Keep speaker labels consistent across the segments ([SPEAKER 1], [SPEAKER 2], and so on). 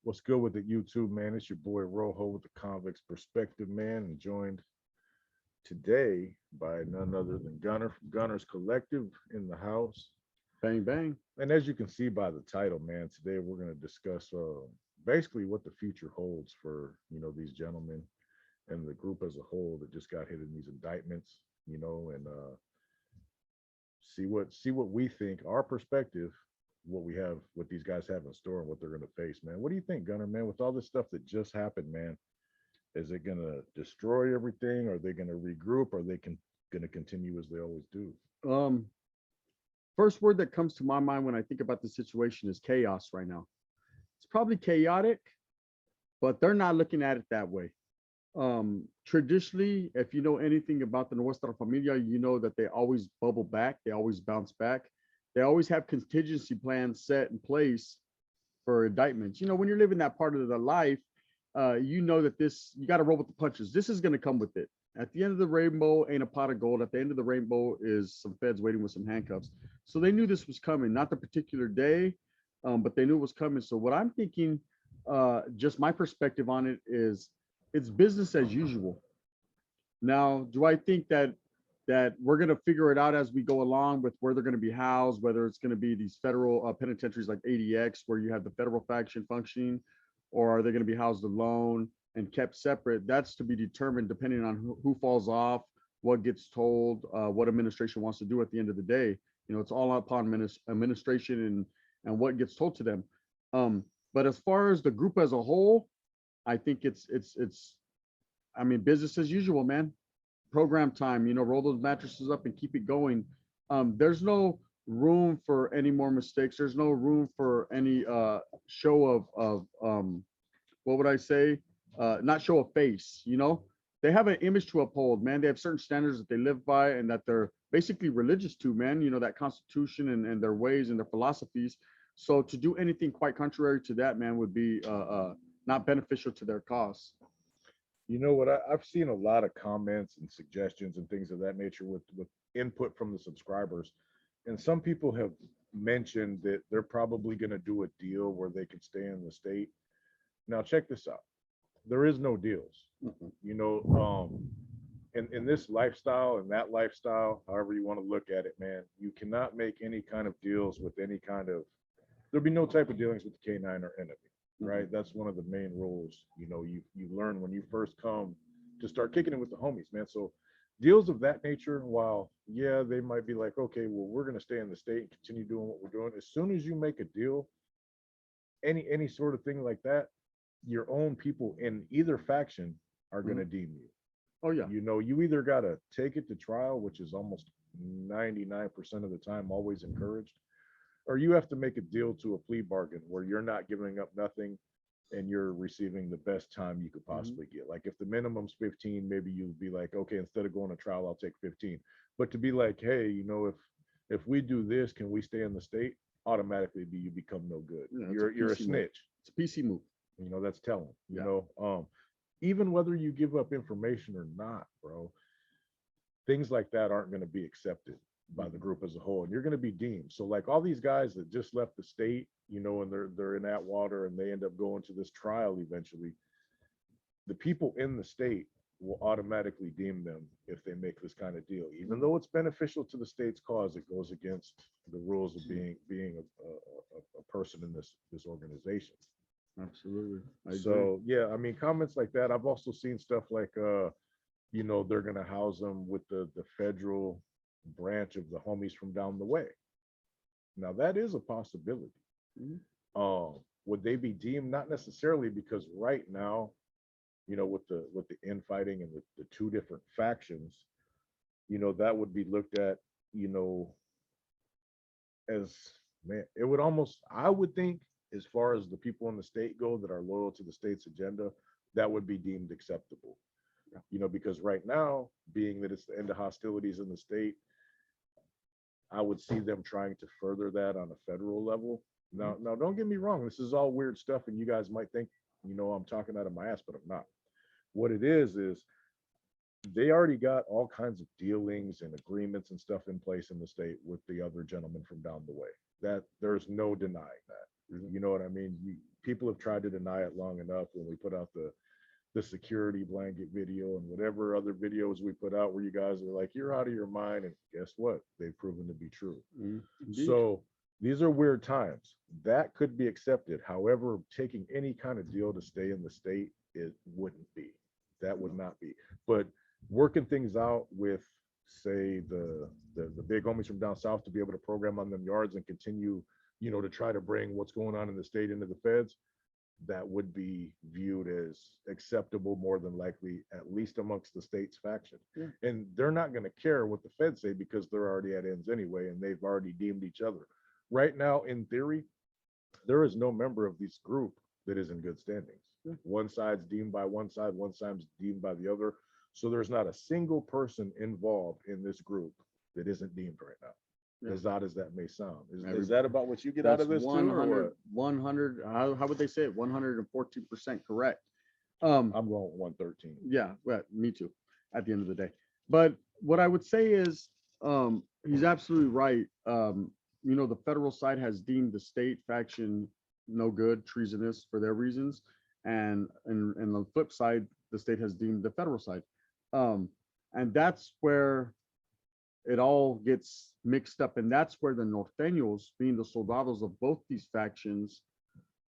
[SPEAKER 1] What's good with the YouTube, man? It's your boy Rojo with the Convicts Perspective, man, and joined today by none other than Gunner from Gunners Collective in the house.
[SPEAKER 2] Bang bang.
[SPEAKER 1] And as you can see by the title, man, today we're going to discuss basically what the future holds for these gentlemen and the group as a whole that just got hit in these indictments, and see what we think, our perspective, what these guys have in store and what they're going to face, man. What do you think, Gunner, man, with all this stuff that just happened, man? Is it going to destroy everything? Are they going to regroup? Are they going to continue as they always do?
[SPEAKER 2] Um, First word that comes to my mind when I think about the situation is chaos right now. It's probably chaotic, but they're not looking at it that way. Traditionally, if you know anything about the Nuestra Familia, you know that they always bubble back, they always bounce back. They always have contingency plans set in place for indictments. When you're living that part of the life, you know that you got to roll with the punches. This is going to come with it. At the end of the rainbow ain't a pot of gold. At the end of the rainbow is some feds waiting with some handcuffs. So they knew this was coming, not the particular day, but they knew it was coming. So what I'm thinking, just my perspective on it is, it's business as usual. Now, do I think that we're going to figure it out as we go along with where they're going to be housed, whether it's going to be these federal penitentiaries like ADX, where you have the federal faction functioning, or are they going to be housed alone and kept separate? That's to be determined depending on who falls off, what gets told, what administration wants to do at the end of the day. It's all upon administration and what gets told to them. But as far as the group as a whole, I think I mean, business as usual, man. Program time, roll those mattresses up and keep it going. There's no room for any more mistakes. There's no room for any show of what would I say? Not show a face, They have an image to uphold, man. They have certain standards that they live by and that they're basically religious to, man, that constitution and their ways and their philosophies. So to do anything quite contrary to that, man, would be not beneficial to their cause.
[SPEAKER 1] You know what? I've seen a lot of comments and suggestions and things of that nature with input from the subscribers, and some people have mentioned that they're probably going to do a deal where they can stay in the state. Now, check this out. There is no deals.
[SPEAKER 2] Mhm.
[SPEAKER 1] In this lifestyle and that lifestyle, however you want to look at it, man, you cannot make any kind of deals with any kind of. There'll be no type of dealings with the K9 or enemy, right? That's one of the main rules. You learn when you first come to start kicking it with the homies, man. So deals of that nature, while yeah, they might be like, okay, well, we're gonna stay in the state and continue doing what we're doing. As soon as you make a deal, any sort of thing like that, your own people in either faction are gonna deem you.
[SPEAKER 2] Oh yeah.
[SPEAKER 1] You either gotta take it to trial, which is almost 99% of the time always encouraged, or you have to make a deal to a plea bargain where you're not giving up nothing and you're receiving the best time you could possibly get. Like if the minimum's 15, maybe you'd be like, okay, instead of going to trial, I'll take 15. But to be like, hey, if we do this, can we stay in the state? Automatically you become no good. You're a
[SPEAKER 2] PC move.
[SPEAKER 1] snitch.
[SPEAKER 2] It's a PC move.
[SPEAKER 1] That's telling.
[SPEAKER 2] Yeah.
[SPEAKER 1] Even whether you give up information or not, bro, things like that aren't going to be accepted by the group as a whole, and you're going to be deemed. So like all these guys that just left the state, and they're in Atwater and they end up going to this trial eventually, the people in the state will automatically deem them if they make this kind of deal, even though it's beneficial to the state's cause. It goes against the rules of being a person in this organization.
[SPEAKER 2] Absolutely.
[SPEAKER 1] So yeah, I mean, comments like that. I've also seen stuff like they're gonna house them with the federal branch of the homies from down the way. Now that is a possibility. Would they be deemed? Not necessarily, because right now, with the infighting and the two different factions, that would be looked at, as, man, it would almost, I would think, as far as the people in the state go that are loyal to the state's agenda, that would be deemed acceptable. Because right now, being that it's the end of hostilities in the state, I would see them trying to further that on a federal level. Now, don't get me wrong. This is all weird stuff, and you guys might think, I'm talking out of my ass, but I'm not. What it is they already got all kinds of dealings and agreements and stuff in place in the state with the other gentleman from down the way. That there's no denying that.
[SPEAKER 2] Mhm.
[SPEAKER 1] You know what I mean? People have tried to deny it long enough when we put out the security blanket video and whatever other videos we put out where you guys are like, you're out of your mind. And guess what? They've proven to be true.
[SPEAKER 2] Indeed.
[SPEAKER 1] So these are weird times. That could be accepted. However, taking any kind of deal to stay in the state, it wouldn't be. That would not be. But working things out with, say, the big homies from down south to be able to program on them yards and continue, to try to bring what's going on in the state into the feds, that would be viewed as acceptable more than likely, at least amongst the state's faction.
[SPEAKER 2] Yeah.
[SPEAKER 1] And they're not going to care what the feds say because they're already at ends anyway, and they've already deemed each other. Right now, in theory, there is no member of this group that is in good standings.
[SPEAKER 2] Yeah.
[SPEAKER 1] One side's deemed by one side's deemed by the other. So there's not a single person involved in this group that isn't deemed right now.
[SPEAKER 2] Yeah.
[SPEAKER 1] As odd as that may sound. Is
[SPEAKER 2] Every-
[SPEAKER 1] that about what you get out of this too, or
[SPEAKER 2] 100,
[SPEAKER 1] what?
[SPEAKER 2] 100, how would they say it? 114% correct.
[SPEAKER 1] I'm going 113.
[SPEAKER 2] Yeah, well, me too, at the end of the day. But what I would say is, he's absolutely right. The federal side has deemed the state faction no good, treasonous for their reasons. And on the flip side, the state has deemed the federal side. And that's where it all gets mixed up. And that's where the norteños, being the soldados of both these factions,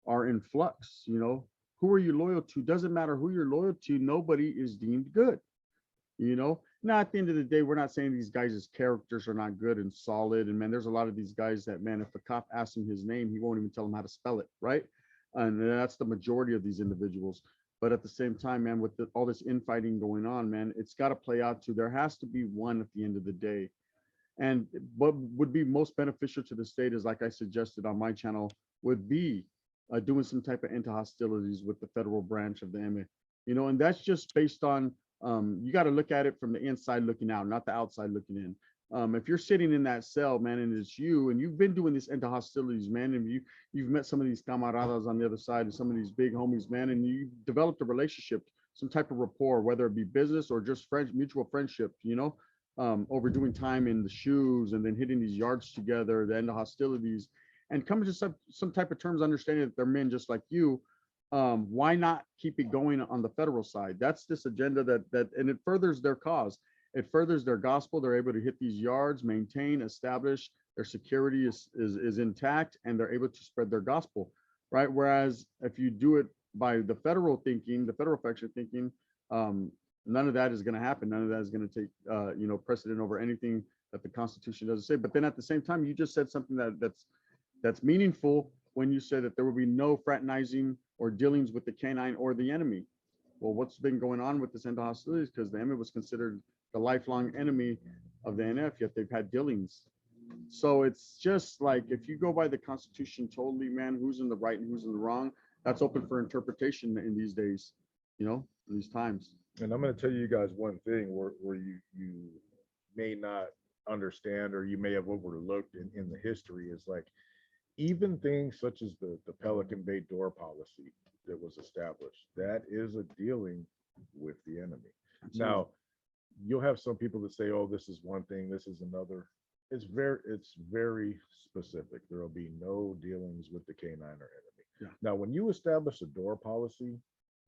[SPEAKER 2] are in flux. Who are you loyal to? Doesn't matter who you're loyal to. Nobody is deemed good. Now at the end of the day, we're not saying these guys' characters are not good and solid. And man, there's a lot of these guys that, man, if a cop asks him his name, he won't even tell him how to spell it, right? And that's the majority of these individuals. But at the same time, man, with all this infighting going on, man, it's got to play out to, there has to be one at the end of the day. And what would be most beneficial to the state is, like I suggested on my channel, would be doing some type of anti-hostilities with the federal branch of the MA. And that's just based on, you got to look at it from the inside looking out, not the outside looking in. If you're sitting in that cell, man, and it's you, and you've been doing this anti-hostilities, man, and you've met some of these camaradas on the other side and some of these big homies, man, and you developed a relationship, some type of rapport, whether it be business or just friends, mutual friendship, over doing time in the shoes and then hitting these yards together, the anti-hostilities, and coming to some type of terms, understanding that they're men just like you. Why not keep it going on the federal side? That's this agenda that and it furthers their cause. It furthers their gospel. They're able to hit these yards, maintain, establish, their security is intact, and they're able to spread their gospel, right? Whereas if you do it by the federal thinking, the federal faction thinking, none of that is going to happen. None of that is going to take precedent over anything that the Constitution doesn't say. But then at the same time, you just said something that's meaningful when you said that there will be no fraternizing or dealings with the canine or the enemy. Well, what's been going on with this anti-hostilities? Because the enemy was considered the lifelong enemy of the NF, yet they've had dealings. So it's just like, if you go by the Constitution totally, man, who's in the right and who's in the wrong, that's open for interpretation in these days, in these times.
[SPEAKER 1] And I'm going to tell you guys one thing where you may not understand, or you may have overlooked in the history, is like, even things such as the Pelican Bay door policy that was established, that is a dealing with the enemy.
[SPEAKER 2] Absolutely.
[SPEAKER 1] Now, you'll have some people that say, oh, this is one thing, this is another. It's very specific. There will be no dealings with the canine or enemy.
[SPEAKER 2] Yeah.
[SPEAKER 1] Now, when you establish a door policy,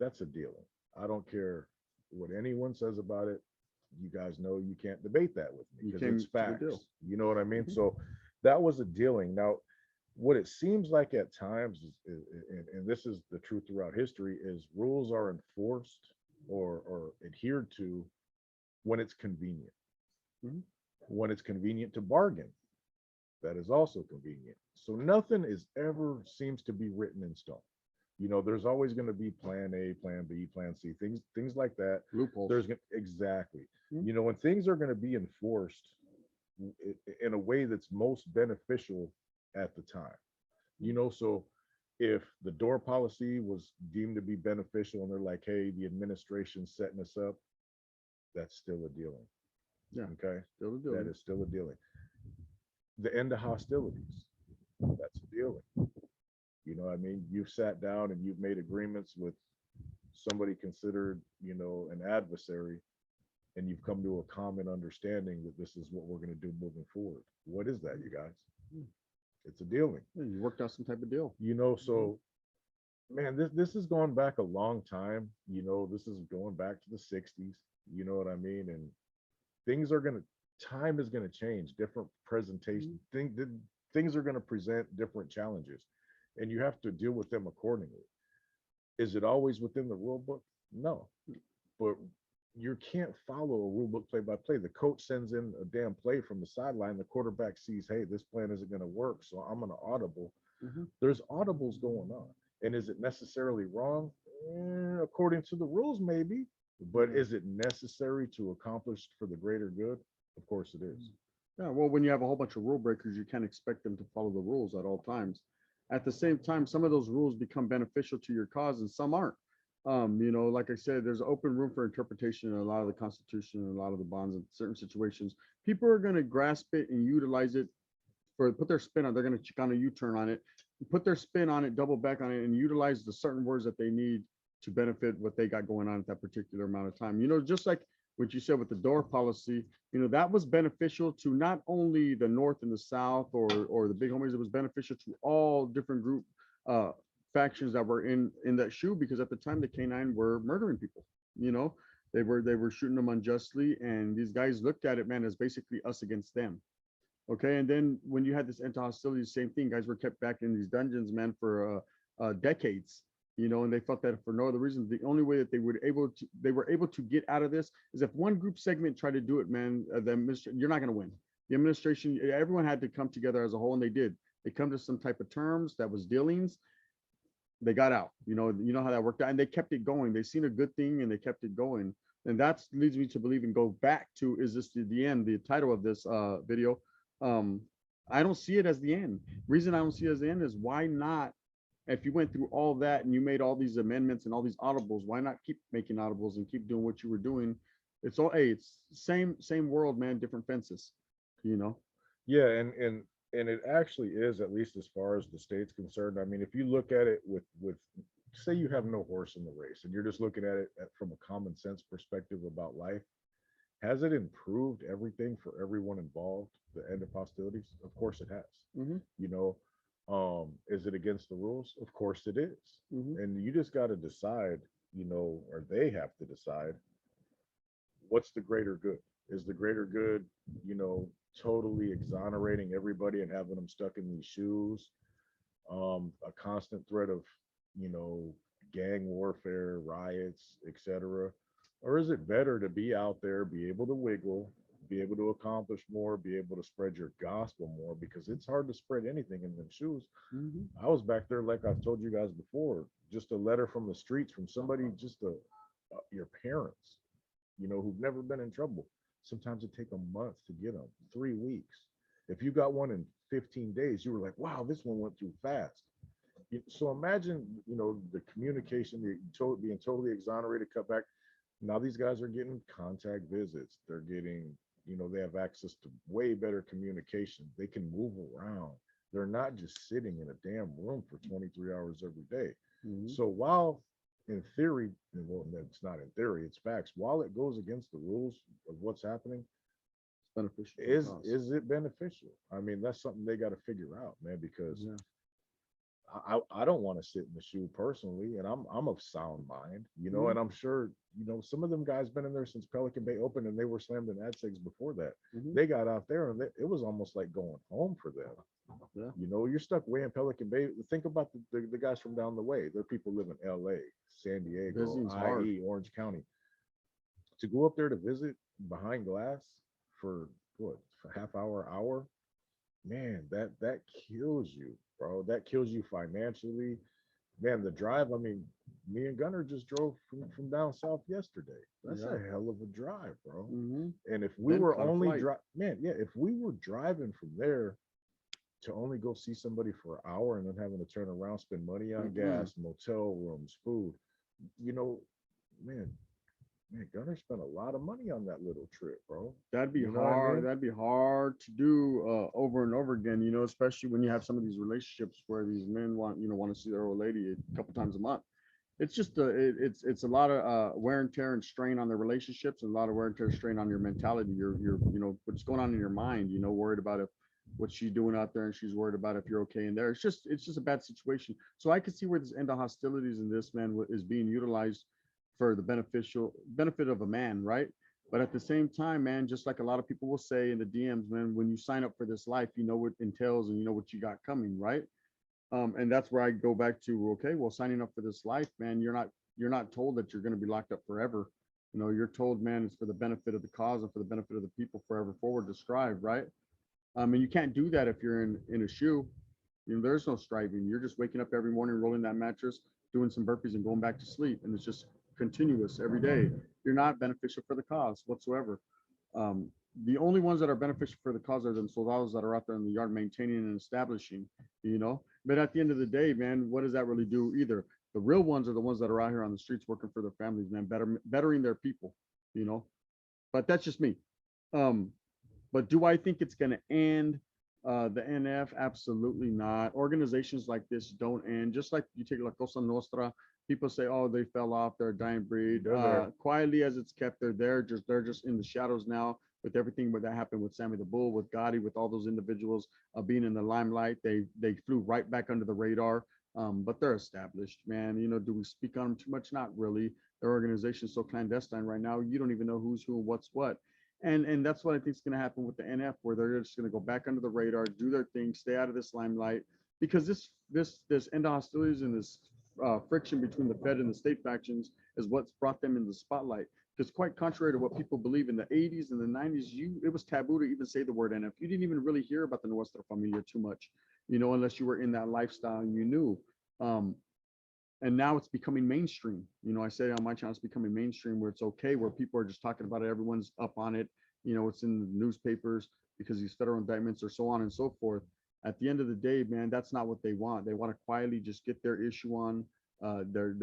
[SPEAKER 1] that's a dealing. I don't care what anyone says about it. You guys know you can't debate that with me because it's facts. You know what I mean? So that was a dealing. Now, what it seems like at times is, and this is the truth throughout history, is rules are enforced or adhered to when it's convenient. When it's convenient to bargain, that is also convenient. So nothing is ever seems to be written in stone. There's always going to be plan A, plan B, plan C, things like that.
[SPEAKER 2] Loopholes.
[SPEAKER 1] Exactly. When things are going to be enforced in a way that's most beneficial at the time. So if the door policy was deemed to be beneficial and they're like, hey, the administration's setting us up, that's still a dealing.
[SPEAKER 2] Yeah.
[SPEAKER 1] Okay.
[SPEAKER 2] Still a dealing.
[SPEAKER 1] That is still a dealing. The end of hostilities, that's a dealing. You've sat down and you've made agreements with somebody considered, an adversary, and you've come to a common understanding that this is what we're going to do moving forward. What is that, you guys? It's a dealing.
[SPEAKER 2] Yeah, you worked out some type of deal.
[SPEAKER 1] So man, this is going back a long time. This is going back to the 60s. You know what I mean? And things are gonna time is gonna change. Different presentation things are gonna present different challenges, and you have to deal with them accordingly. Is it always within the rule book? No, but you can't follow a rule book play by play. The coach sends in a damn play from the sideline. The quarterback sees, hey, this plan isn't going to work, so I'm going to audible. There's audibles going on. And is it necessarily wrong? According to the rules, maybe. But is it necessary to accomplish for the greater good? Of course it is.
[SPEAKER 2] Yeah, well, when you have a whole bunch of rule breakers, you can't expect them to follow the rules at all times. At the same time, some of those rules become beneficial to your cause and some aren't. Like I said, there's open room for interpretation in a lot of the Constitution and a lot of the bonds in certain situations. People are going to grasp it and utilize it put their spin on. They're going to kind of U-turn on it, put their spin on it, double back on it, and utilize the certain words that they need to benefit what they got going on at that particular amount of time. Just like what you said with the door policy, that was beneficial to not only the North and the South or the big homies. It was beneficial to all different group factions that were in that shoe, because at the time the K9 were murdering people. They were shooting them unjustly, and these guys looked at it, man, as basically us against them. Okay, and then when you had this anti-hostility, same thing. Guys were kept back in these dungeons, man, for decades. And they felt that for no other reason. The only way that they were able to get out of this is if one group segment tried to do it, man. You're not going to win. The administration, everyone had to come together as a whole, and they did. They come to some type of terms that was dealings. They got out. You know how that worked out, and they kept it going. They seen a good thing, and they kept it going. And that leads me to believe and go back to, is this the end? The title of this video. I don't see it as the end. Reason I don't see it as the end is, why not? If you went through all that and you made all these amendments and all these audibles, why not keep making audibles and keep doing what you were doing? It's same world, man, different fences,
[SPEAKER 1] Yeah, and it actually is, at least as far as the state's concerned. I mean, if you look at it with say you have no horse in the race and you're just looking at it from a common sense perspective about life, has it improved everything for everyone involved? The end of hostilities? Of course it has. Is it against the rules? Of course it is. And you just got to decide, or they have to decide, what's the greater good? Is the greater good, totally exonerating everybody and having them stuck in these shoes? A constant threat of, gang warfare, riots, etc. Or is it better to be out there, be able to wiggle, be able to accomplish more, be able to spread your gospel more? Because it's hard to spread anything in them shoes. I was back there, like I've told you guys before, just a letter from the streets from somebody, just your parents, who've never been in trouble. Sometimes it take a month to get them, 3 weeks. If you got one in 15 days, you were like, wow, this one went through fast. So imagine, the communication, being totally exonerated, cut back. Now these guys are getting contact visits. They're getting, they have access to way better communication. They can move around. They're not just sitting in a damn room for 23 hours every day. So while in theory, well, it's not in theory, it's facts. While it goes against the rules of what's happening,
[SPEAKER 2] it's beneficial.
[SPEAKER 1] Is it beneficial? I mean, that's something they got to figure out, man, because I don't want to sit in the shoe personally, and I'm of sound mind, and I'm sure, some of them guys been in there since Pelican Bay opened, and they were slammed in AdSegs before that. They got out there, and it was almost like going home for them. You're stuck way in Pelican Bay. Think about the guys from down the way. There are people live in LA, San Diego, IE, Orange County. To go up there to visit behind glass for what, for half hour, man, that kills you, bro. That kills you financially. Man, the drive, I mean, me and Gunner just drove from down south yesterday. That's a hell of a drive, bro. And if we were only if we were driving from there to only go see somebody for an hour and then having to turn around, spend money on gas, motel rooms, food, man, Gunner spent a lot of money on that little trip, bro.
[SPEAKER 2] That'd be hard. I mean? That'd be hard to do over and over again, especially when you have some of these relationships where these men want to see their old lady a couple times a month. It's just it's a lot of wear and tear and strain on their relationships, and a lot of wear and tear and strain on your mentality. Your what's going on in your mind. Worried about if what's she doing out there, and she's worried about if you're okay in there. It's just a bad situation. So I can see where this end of hostilities in this man is being utilized for the beneficial benefit of a man, right? But at the same time, man, just like a lot of people will say in the DMs, man, when you sign up for this life, you know what it entails and you know what you got coming, right? And that's where I go back to, okay, well, signing up for this life, man, you're not told that you're going to be locked up forever. You're told, man, it's for the benefit of the cause and for the benefit of the people forever forward to strive, right? And you can't do that if you're in a shoe. There's no striving. You're just waking up every morning, rolling that mattress, doing some burpees, and going back to sleep, and it's just continuous every day. You're not beneficial for the cause whatsoever. Um, the only ones that are beneficial for the cause are them soldados that are out there in the yard maintaining and establishing. But at the end of the day, man, what does that really do either? The real ones are the ones that are out here on the streets working for their families, man, bettering their people. You know, but that's just me. Um, but do I think it's going to end the NF? Absolutely not. Organizations like this don't end. Just like you take La Cosa Nostra, people say, oh, they fell off, they're a dying breed. Quietly as it's kept, they're just in the shadows now with everything that happened with Sammy the Bull, with Gotti, with all those individuals being in the limelight. They flew right back under the radar. But they're established, man. Do we speak on them too much? Not really. Their organization's so clandestine right now. You don't even know who's who and what's what. And that's what I think is going to happen with the NF, where they're just going to go back under the radar, do their thing, stay out of this limelight, because this end of hostilities and this friction between the Fed and the state factions is what's brought them in the spotlight. Because quite contrary to what people believe, in the 80s and the 90s, it was taboo to even say the word NF. You didn't even really hear about the Nuestra Familia too much, unless you were in that lifestyle and you knew. Um, and now it's becoming mainstream. I say on my channel, it's becoming mainstream, where it's okay, where people are just talking about it, everyone's up on it. It's in the newspapers because these federal indictments are so on and so forth. At the end of the day, man, that's not what they want. They want to quietly just get their issue on, their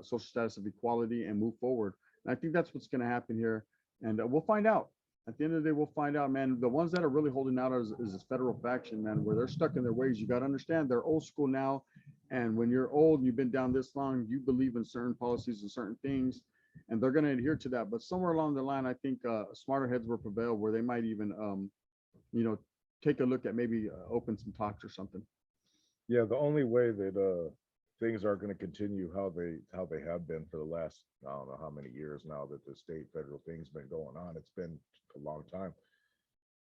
[SPEAKER 2] social status of equality, and move forward. And I think that's what's going to happen here, and we'll find out. At the end of the day, we'll find out, man. The ones that are really holding out is this federal faction, man, where they're stuck in their ways. You got to understand, they're old school now. And when you're old and you've been down this long, you believe in certain policies and certain things, and they're going to adhere to that. But somewhere along the line, I think smarter heads will prevail, where they might even, take a look at maybe open some talks or something.
[SPEAKER 1] Yeah, the only way that things are going to continue how they have been for the last, I don't know how many years now that the state federal thing's been going on. It's been a long time.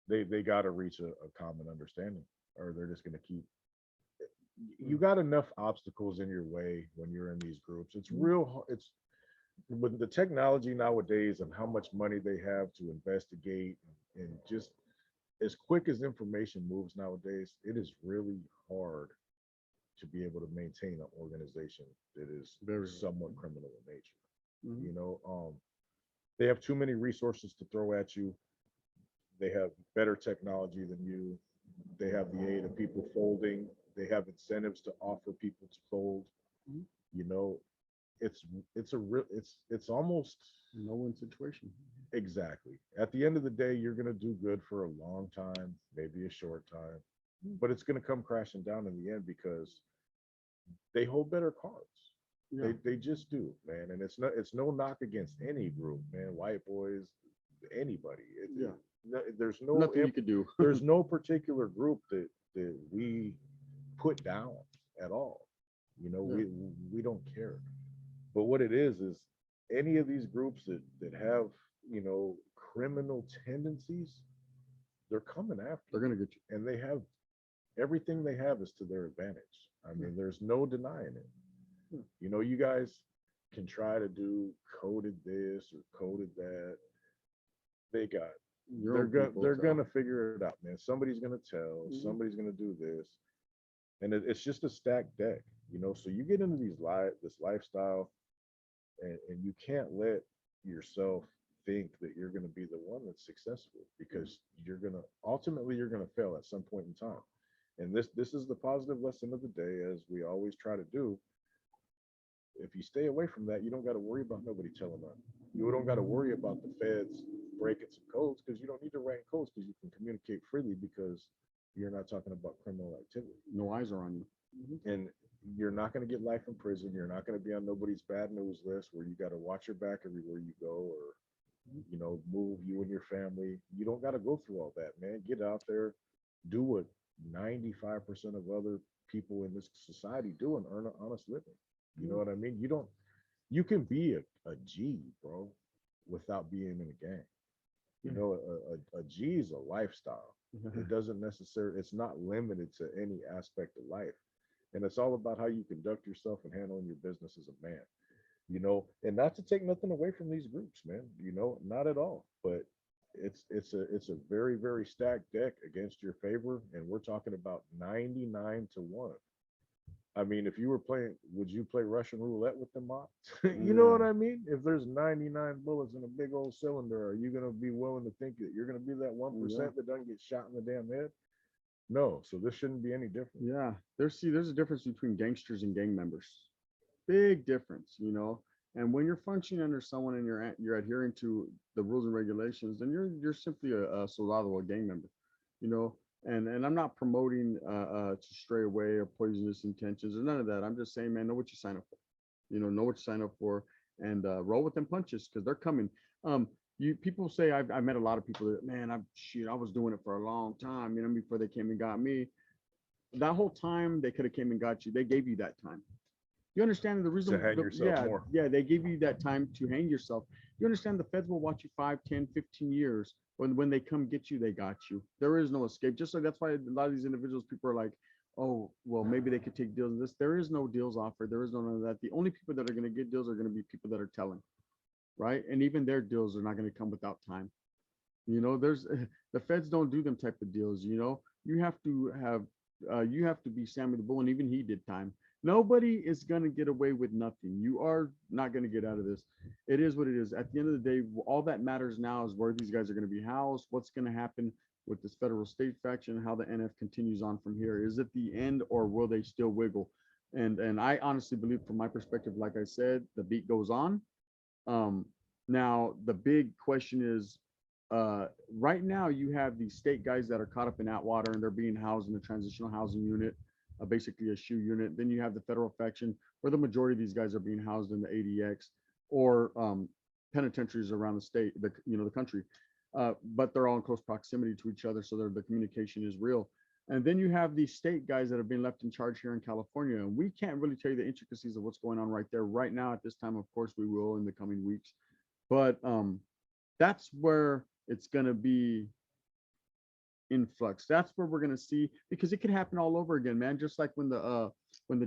[SPEAKER 1] They got to reach a common understanding, or they're just going to keep. You got enough obstacles in your way when you're in these groups. It's real. It's with the technology nowadays and how much money they have to investigate, and just as quick as information moves nowadays, it is really hard to be able to maintain an organization that is
[SPEAKER 2] Very
[SPEAKER 1] somewhat criminal in nature.
[SPEAKER 2] Mhm.
[SPEAKER 1] They have too many resources to throw at you. They have better technology than you. They have the aid of people folding. They have incentives to offer people to fold.
[SPEAKER 2] Mhm.
[SPEAKER 1] You know, it's it's a real it's almost
[SPEAKER 2] No win situation.
[SPEAKER 1] exactly. At the end of the day, you're gonna do good for a long time, maybe a short time, but it's gonna come crashing down in the end because they hold better cards.
[SPEAKER 2] Yeah.
[SPEAKER 1] They just do, man. And it's no knock against any group, man. White boys, anybody.
[SPEAKER 2] Yeah.
[SPEAKER 1] There's no
[SPEAKER 2] Nothing you could do.
[SPEAKER 1] there's no particular group that we put down at all.
[SPEAKER 2] Yeah.
[SPEAKER 1] We don't care. But what it is any of these groups that have, criminal tendencies, they're coming after
[SPEAKER 2] They're gonna get you.
[SPEAKER 1] and they have everything they have is to their advantage. I mean, there's no denying it. You guys can try to do coded this or coded that. They got they're gonna figure it out, man. Somebody's gonna tell, somebody's gonna do this. And it's just a stacked deck, so you get into this lifestyle, and you can't let yourself think that you're going to be the one that's successful, because you're going to fail at some point in time. And this is the positive lesson of the day, as we always try to do. If you stay away from that, you don't got to worry about nobody telling on you. You don't got to worry about the feds breaking some codes, because you don't need to write codes, because you can communicate freely, because you're not talking about criminal activity.
[SPEAKER 2] No eyes are on you.
[SPEAKER 1] And you're not going to get life in prison. You're not going to be on nobody's bad news list where you got to watch your back everywhere you go, or move you and your family. You don't got to go through all that, man. Get out there, do what 95% of other people in this society do and earn an honest living. You know what I mean? You can be a G, bro, without being in a gang. You know, a G is a lifestyle. It doesn't necessarily, it's not limited to any aspect of life. And it's all about how you conduct yourself and handling your business as a man, you know, and not to take nothing away from these groups, man, you know, not at all. But it's a very, very stacked deck against your favor. And we're talking about 99-1. I mean, if you were playing, would you play Russian roulette with them odds? You know what I mean? If there's 99 bullets in a big old cylinder, are you going to be willing to think that you're going to be that 1% that doesn't get shot in the damn head? No. So this shouldn't be any different.
[SPEAKER 2] Yeah, there's a difference between gangsters and gang members. Big difference, you know. And when you're functioning under someone and you're adhering to the rules and regulations, then you're simply a soldado, a gang member, you know. And I'm not promoting to stray away or poisonous intentions or none of that. I'm just saying, man, know what you sign up for. You know what you sign up for, and roll with them punches because they're coming. You people say I've met a lot of people that, man, I was doing it for a long time, you know, before they came and got me. That whole time they could have came and got you. They gave you that time. You understand the reason?
[SPEAKER 1] To hang yourself more.
[SPEAKER 2] Yeah, they give you that time to hang yourself. You understand the feds will watch you 5, 10, 15 years. When they come get you, they got you. There is no escape. Just like that's why a lot of these individuals, people are like, oh, well, maybe they could take deals in this. There is no deals offered. There is no none of that. The only people that are going to get deals are going to be people that are telling, right? And even their deals are not going to come without time. You know, there's the feds don't do them type of deals. You know, you have to be Sammy the Bull, and even he did time. Nobody is going to get away with nothing. You are not going to get out of this. It is what it is. At the end of the day, all that matters now is where these guys are going to be housed, what's going to happen with this federal state faction, how the NF continues on from here. Is it the end or will they still wiggle? And I honestly believe from my perspective, like I said, the beat goes on. Now, the big question is, right now you have these state guys that are caught up in Atwater and they're being housed in the transitional housing unit, basically a SHU unit. Then you have the federal faction where the majority of these guys are being housed in the ADX or penitentiaries around the state, the country. But they're all in close proximity to each other, so the communication is real. And then you have these state guys that are being left in charge here in California. And we can't really tell you the intricacies of what's going on right there right now at this time. Of course, we will in the coming weeks. But that's where it's going to be influx. That's where we're going to see, because it could happen all over again, man. Just like when the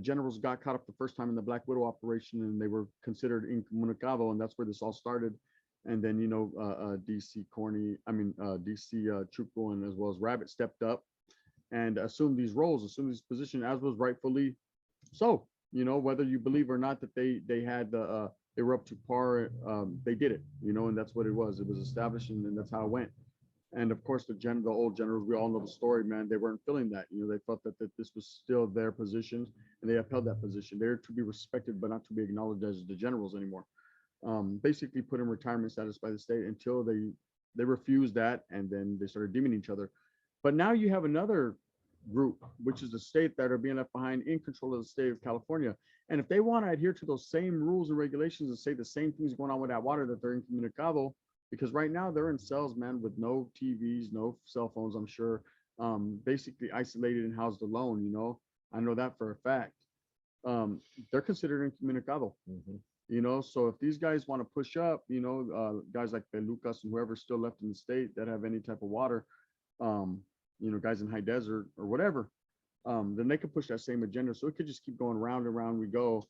[SPEAKER 2] generals got caught up the first time in the Black Widow operation and they were considered incommunicado, and that's where this all started. And then, you know, DC Chuco and as well as Rabbit stepped up and assumed these roles, assumed this position, as was rightfully so. You know, whether you believe or not that they had they were up to par, they did it, you know, and that's what it was. It was established, and that's how it went. And of course, the old generals, we all know the story, man. They weren't feeling that. You know, they felt that this was still their positions, and they upheld that position. They're to be respected, but not to be acknowledged as the generals anymore. Basically put in retirement status by the state until they refused that, and then they started deeming each other. But now you have another group, which is the state that are being left behind in control of the state of California. And if they want to adhere to those same rules and regulations and say the same things going on with that water, that they're incommunicado, because right now they're in cells, man, with no TVs, no cell phones, I'm sure, basically isolated and housed alone, you know. I know that for a fact. They're considered incommunicado, you know. So if these guys want to push up, you know, guys like Pelucas and whoever's still left in the state that have any type of water, you know, guys in high desert or whatever, then they could push that same agenda. So it could just keep going round and round we go.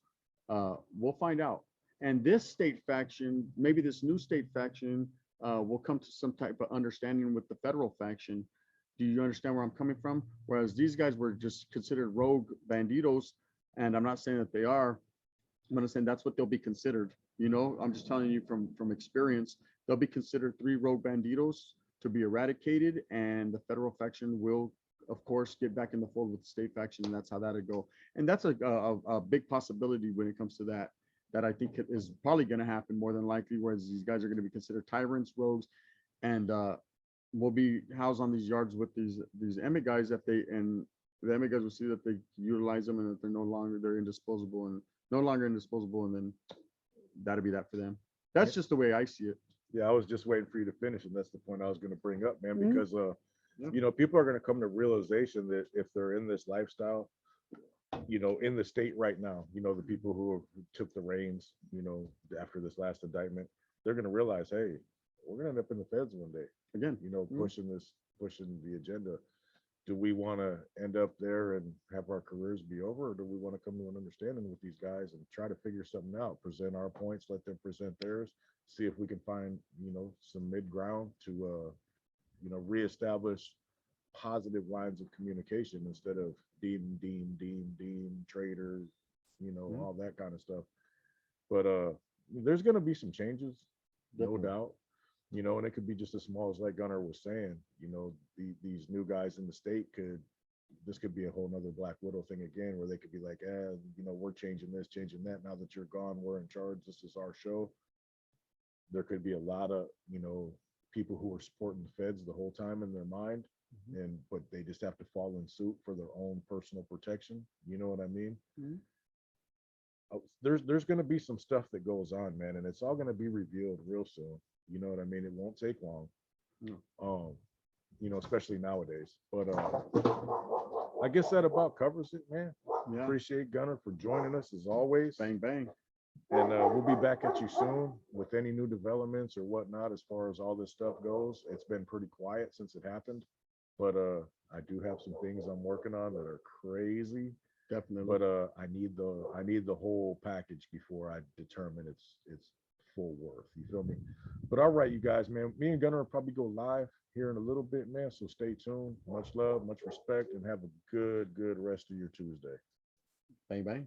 [SPEAKER 2] We'll find out. And this state faction, maybe this new state faction, will come to some type of understanding with the federal faction. Do you understand where I'm coming from? Whereas these guys were just considered rogue banditos, and I'm not saying that they are. I'm not saying that's what they'll be considered. You know, I'm just telling you from experience, they'll be considered 3 rogue banditos to be eradicated, and the federal faction will, of course, get back in the fold with the state faction, and that's how that'll go. And that's a big possibility when it comes to that I think is probably going to happen more than likely, whereas these guys are going to be considered tyrants, rogues, and will be housed on these yards with these Emmett guys and the Emmett guys will see that they utilize them and that they're indisposable and no longer indisposable, and then that'll be that for them. That's just the way I see it.
[SPEAKER 1] Yeah, I was just waiting for you to finish, and that's the point I was going to bring up, man, because You know, people are going to come to realization that if they're in this lifestyle, you know, in the state right now, you know, the people who took the reins, you know, after this last indictment, they're going to realize, hey, we're going to end up in the feds one day,
[SPEAKER 2] Again,
[SPEAKER 1] you know, pushing the agenda. Do we want to end up there and have our careers be over, or do we want to come to an understanding with these guys and try to figure something out, present our points, let them present theirs, see if we can find, you know, some mid ground to, you know, reestablish positive lines of communication instead of deem, traitor, you know, all that kind of stuff. But there's going to be some changes, no doubt, you know, and it could be just as small as like Gunner was saying, you know, these new guys in the state this could be a whole nother Black Widow thing again, where they could be like, you know, we're changing this, changing that. Now that you're gone, we're in charge. This is our show. There could be a lot of, you know, people who are supporting the feds the whole time in their mind, but they just have to fall in suit for their own personal protection. You know what I mean? There's going to be some stuff that goes on, man, and it's all going to be revealed real soon. You know what I mean? It won't take long. You know, especially nowadays. But I guess that about covers it, man.
[SPEAKER 2] Yeah.
[SPEAKER 1] Appreciate Gunner for joining us as always.
[SPEAKER 2] Bang, bang.
[SPEAKER 1] And we'll be back at you soon with any new developments or whatnot as far as all this stuff goes. It's been pretty quiet since it happened, but I do have some things I'm working on that are crazy.
[SPEAKER 2] Definitely.
[SPEAKER 1] But I need the whole package before I determine its full worth. You feel me? But all right, you guys, man. Me and Gunner will probably go live here in a little bit, man. So stay tuned. Much love, much respect, and have a good rest of your Tuesday.
[SPEAKER 2] Bang, bang.